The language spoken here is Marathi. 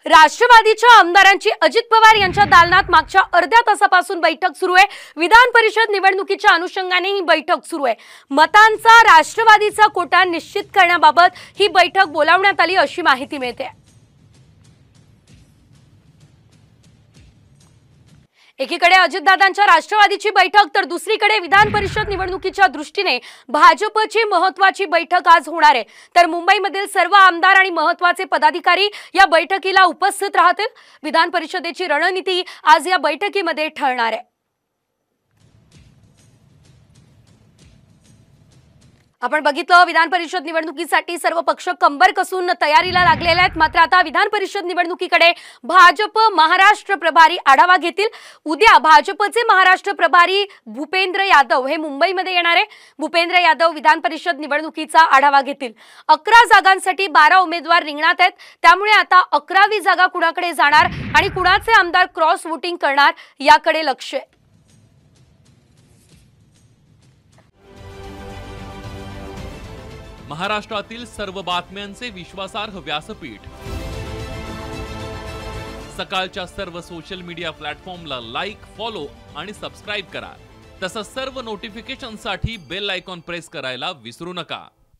राष्ट्रवादीच्या आमदारांची अजित पवार यांच्या दालनात मागच्या अर्ध्या तासापासून बैठक सुरू आहे। विधान परिषद निवडणुकीच्या अनुषंगाने ही बैठक सुरू आहे। मतांचा राष्ट्रवादीचा कोटा निश्चित करण्याबाबत ही बैठक बोलावण्यात आली अशी माहिती मिळते। एकीकडे अजितदादांच्या राष्ट्रवादीची बैठक तर दुसरीकडे विधान परिषद निवडणुकीच्या दृष्टीने भाजपची महत्त्वाची बैठक आज होणार आहे। तर मुंबईमधील सर्व आमदार आणि महत्त्वाचे पदाधिकारी या बैठकीला उपस्थित राहतील। विधान परिषदेची रणनीती आज या बैठकीमध्ये ठरणार आहे। आपण बघितलं विधान परिषद निवडणुकीसाठी सर्व पक्ष कंबर कसून तयारीला लागलेले आहेत। मात्र आता विधान परिषद निवडणुकीकडे भाजप महाराष्ट्र प्रभारी आढावा घेतील। उद्या भाजपचे महाराष्ट्र प्रभारी भूपेंद्र यादव हे मुंबईमध्ये येणार आहे। भूपेंद्र यादव विधान परिषद निवडणुकीचा आढावा घेतील। 11 जागांसाठी 12 उमेदवार रिंगणात आहेत। त्यामुळे आता 11वी जागा कुणाकडे जाणार आणि कुणाचे आमदार क्रॉस वोटिंग करणार याकडे लक्ष आहे। महाराष्ट्रातील सर्व बातम्यांचे विश्वासार्ह व्यासपीठ सकाळच्या सर्व सोशल मीडिया प्लॅटफॉर्मला लाईक, फॉलो आणि सबस्क्राइब करा। तसंच सर्व नोटिफिकेशनसाठी बेल आयकॉन प्रेस करायला विसरू नका।